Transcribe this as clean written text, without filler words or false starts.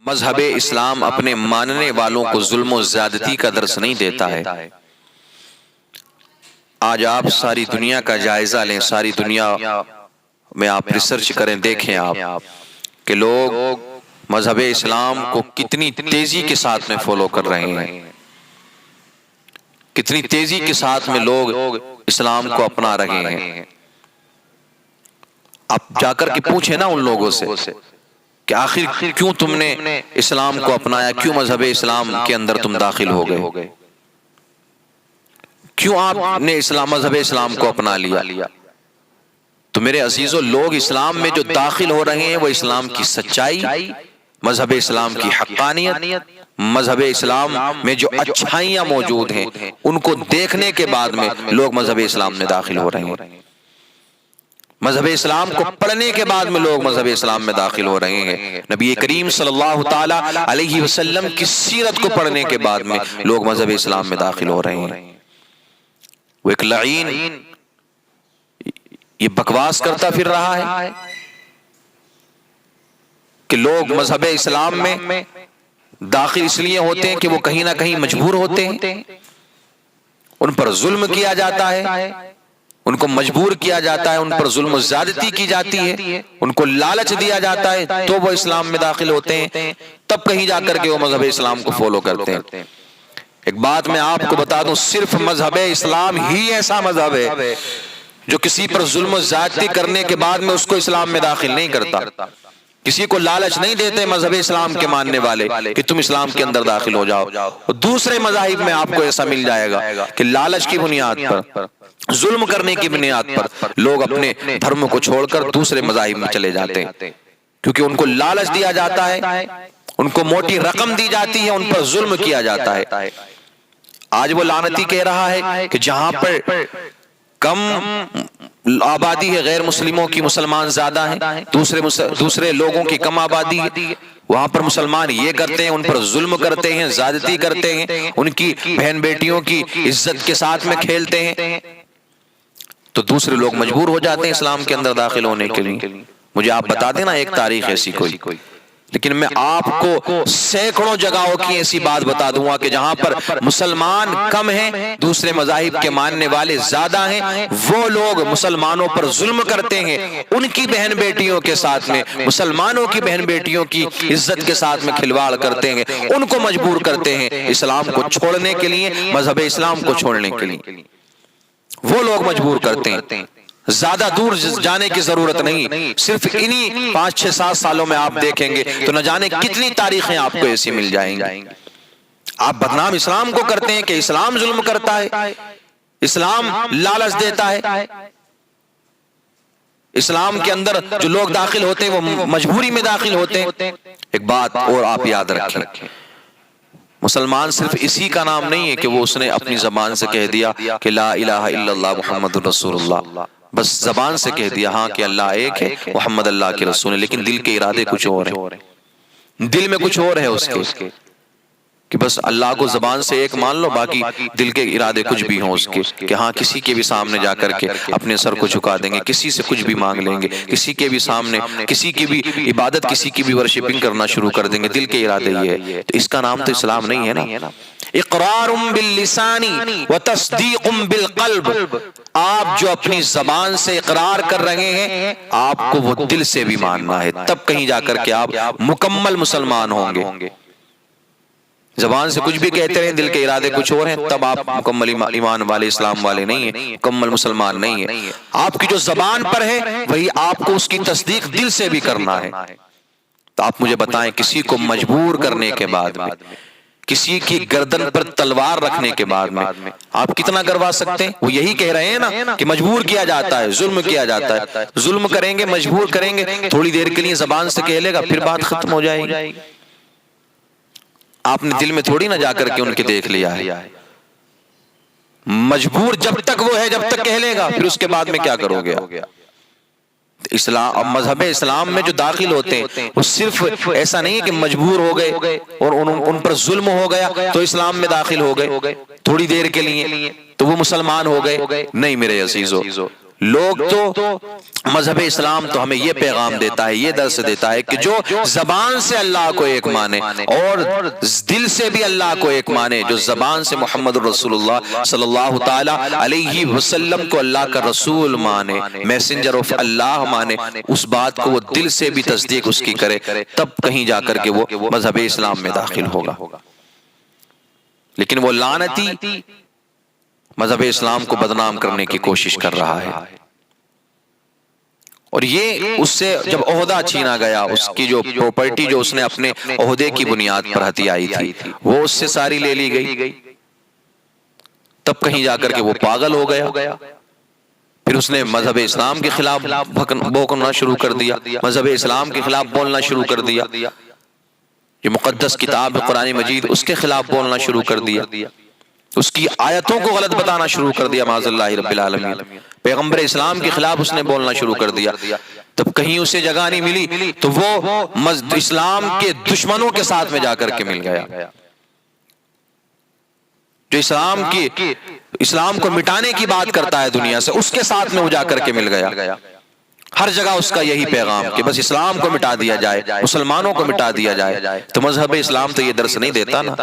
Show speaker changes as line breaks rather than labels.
مذہب اسلام اپنے ماننے والوں کو ظلم و زیادتی کا درس نہیں دیتا ہے۔ آج آپ ساری دنیا کا جائزہ لیں، ساری دنیا میں آپ ریسرچ کریں، دیکھیں آپ کہ لوگ مذہب اسلام کو کتنی تیزی کے ساتھ میں فالو کر رہے ہیں، کتنی تیزی کے ساتھ میں لوگ اسلام کو اپنا رہے ہیں۔ آپ جا کر کے پوچھیں نا ان لوگوں سے کہ آخر کیوں تم نے اسلام کو اپنایا، کیوں مذہب اسلام کے اندر تم داخل ہو گئے، کیوں آپ نے مذہب اسلام کو اپنا لیا؟ تو میرے عزیزو، لوگ اسلام میں جو داخل ہو رہے ہیں وہ اسلام کی سچائی، مذہب اسلام کی حقانیت، مذہب اسلام میں جو اچھائیاں موجود ہیں ان کو دیکھنے کے بعد میں لوگ مذہب اسلام میں داخل ہو رہے ہیں۔ مذہب اسلام کو پڑھنے کے بعد میں لوگ مذہب اسلام میں داخل ہو رہے ہیں۔ نبی کریم صلی اللہ تعالی علیہ وسلم کی سیرت کو پڑھنے کے بعد میں لوگ مذہب اسلام میں داخل ہو رہے ہیں۔ وہ ایک لعین یہ بکواس کرتا پھر رہا ہے کہ لوگ مذہب اسلام میں داخل اس لیے ہوتے ہیں کہ وہ کہیں نہ کہیں مجبور ہوتے ہیں، ان پر ظلم کیا جاتا ہے، ان کو مجبور کیا جاتا ہے، ان پر ظلم و زیادتی کی جاتی ہے، ان کو لالچ دیا جاتا ہے تو وہ اسلام میں داخل ہوتے ہیں، تب کہیں جا کر کے وہ مذہب اسلام کو فالو کرتے ہیں۔ ایک بات میں آپ کو بتا دوں، صرف مذہب اسلام ہی ایسا مذہب ہے جو کسی پر ظلم و زیادتی کرنے کے بعد میں اس کو اسلام میں داخل نہیں کرتا، کسی کو لالچ نہیں دیتے مذہب اسلام کے ماننے والے کہ تم اسلام کے اندر داخل ہو جاؤ۔ دوسرے مذاہب میں آپ کو ایسا مل جائے گا کہ لالچ کی بنیاد پر، ظلم کرنے کی بنیاد پر لوگ اپنے دھرم کو چھوڑ کر دوسرے مذاہب میں چلے جاتے ہیں، کیونکہ ان کو لالچ دیا جاتا ہے، ان کو موٹی رقم دی جاتی ہے، ان پر ظلم کیا جاتا ہے۔ آج وہ لعنتی کہہ رہا ہے کہ جہاں پر کم آبادی ہے غیر مسلموں کی، مسلمان زیادہ ہیں، دوسرے لوگوں کی کم آبادی ہے، وہاں پر مسلمان یہ کرتے ہیں، ان پر ظلم کرتے ہیں، زیادتی کرتے ہیں، ان کی بہن بیٹیوں کی عزت کے ساتھ میں کھیلتے ہیں، تو دوسرے لوگ مجبور ہو جاتے ہیں اسلام کے اندر داخل ہونے کے لیے۔ مجھے آپ بتا دینا ایک تاریخ ایسی کوئی، لیکن میں آپ کو سینکڑوں جگہوں کی ایسی بات بتا دوں گا کہ جہاں پر مسلمان کم ہیں، دوسرے مذاہب کے ماننے والے زیادہ ہیں، وہ لوگ مسلمانوں پر ظلم کرتے ہیں، ان کی بہن بیٹیوں کے ساتھ میں، مسلمانوں کی بہن بیٹیوں کی عزت کے ساتھ میں کھلواڑ کرتے ہیں، ان کو مجبور کرتے ہیں اسلام کو چھوڑنے کے لیے، مذہب اسلام کو چھوڑنے کے لیے، وہ لوگ مجبور کرتے ہیں۔ زیادہ دور جانے کی ضرورت نہیں، صرف انہی 5-6-7 سالوں میں آپ دیکھیں گے تو نہ جانے کتنی تاریخیں آپ کو ایسی مل جائیں گی۔ آپ بدنام اسلام کو کرتے ہیں کہ اسلام ظلم کرتا ہے، اسلام لالچ دیتا ہے، اسلام کے اندر جو لوگ داخل ہوتے ہیں وہ مجبوری میں داخل ہوتے ہیں۔ ایک بات اور آپ یاد رکھیں، مسلمان صرف اسی کا نام نہیں ہے کہ وہ اس نے اپنی زبان سے کہہ دیا کہ لا الہ الا اللہ محمد رسول اللہ، بس زبان سے کہہ دیا ہاں کہ اللہ ایک ہے، محمد اللہ کے رسول ہے، لیکن دل کے ارادے کچھ اور ہیں، دل میں کچھ اور ہے اس کے کہ بس اللہ کو زبان سے ایک مان لو، باقی دل کے ارادے کچھ بھی ہوں اس کے کہ ہاں کسی کے بھی سامنے جا کر کے اپنے سر کو جھکا دیں گے، کسی سے کچھ بھی مانگ لیں گے، کسی کے بھی سامنے کسی کی بھی عبادت، کسی کی بھی ورشپنگ کرنا شروع کر دیں گے، دل کے ارادے یہ ہے، تو اس کا نام تو اسلام نہیں ہے نا۔ اقرار باللسان وتصدیق بالقلب، آپ جو اپنی زبان سے اقرار کر رہے ہیں آپ کو وہ دل سے بھی ماننا ہے، تب کہیں جا کر کے آپ مکمل مسلمان ہوں گے۔ زبان سے کچھ بھی کہتے رہیں، دل کے ارادے کچھ اور ہیں، تب آپ مکمل ایمان والے، اسلام والے نہیں ہیں، مکمل مسلمان نہیں ہیں۔ آپ کی جو زبان پر ہے وہی آپ کو اس کی تصدیق دل سے بھی کرنا ہے۔ تو آپ مجھے بتائیں، کسی کو مجبور کرنے کے بعد میں، کسی کی گردن پر تلوار رکھنے کے بعد میں آپ کتنا کروا سکتے ہیں؟ وہ یہی کہہ رہے ہیں نا کہ مجبور کیا جاتا ہے، ظلم کیا جاتا ہے، ظلم کریں گے، مجبور کریں گے، تھوڑی دیر کے لیے زبان سے کہہ لے گا، پھر بات ختم ہو جائے گی۔ آپ نے دل میں تھوڑی نہ جا کر کے ان کے دیکھ لیا ہے، مجبور جب تک وہ ہے، جب تک کہہ لے گا، پھر اس کے بعد میں کیا کرو گے؟ اسلام، مذہب اسلام میں جو داخل ہوتے ہیں وہ صرف ایسا نہیں ہے کہ مجبور ہو گئے اور ان پر ظلم ہو گیا تو اسلام میں داخل ہو گئے تھوڑی دیر کے لیے تو وہ مسلمان ہو گئے، نہیں میرے عزیزو، لوگ تو مذہب اسلام تو ہمیں یہ پیغام دیتا ہے، یہ درس دیتا ہے کہ جو زبان سے اللہ کو ایک مانے اور دل سے بھی اللہ کو ایک مانے، جو زبان سے محمد رسول اللہ صلی اللہ تعالی علیہ وسلم کو اللہ کا رسول مانے، میسنجر آف اللہ مانے، اس بات کو وہ دل سے بھی تصدیق اس کی کرے، تب کہیں جا کر کے وہ مذہب اسلام میں داخل ہوگا۔ لیکن وہ لعنتی مذہب اسلام کو بدنام کرنے کی کوشش کر رہا ہے، اور یہ اس سے جب عہدہ چھینا گیا، اس کی جو پراپرٹی جو اس نے اپنے عہدے کی بنیاد پر ہتھیائی تھی وہ اس سے ساری لے لی گئی، تب کہیں جا کر کے وہ پاگل ہو گیا، پھر اس نے مذہب اسلام کے خلاف بھوکنا شروع کر دیا، مذہب اسلام کے خلاف بولنا شروع کر دیا، یہ مقدس کتاب قرآن مجید اس کے خلاف بولنا شروع کر دیا، اس کی آیتوں کو غلط بتانا شروع کر دیا، معاذ اللہ رب العالمین، پیغمبر اسلام کے خلاف اس نے بولنا شروع کر دیا، تب کہیں اسے جگہ نہیں ملی تو وہ اسلام کے دشمنوں کے ساتھ میں جا کر کے مل گیا، جو اسلام کو مٹانے کی بات کرتا ہے دنیا سے، اس کے ساتھ میں وہ جا کر کے مل گیا۔ ہر جگہ اس کا یہی پیغام کہ بس اسلام کو مٹا دیا جائے، مسلمانوں کو مٹا دیا جائے، تو مذہب اسلام تو یہ درس نہیں دیتا نا۔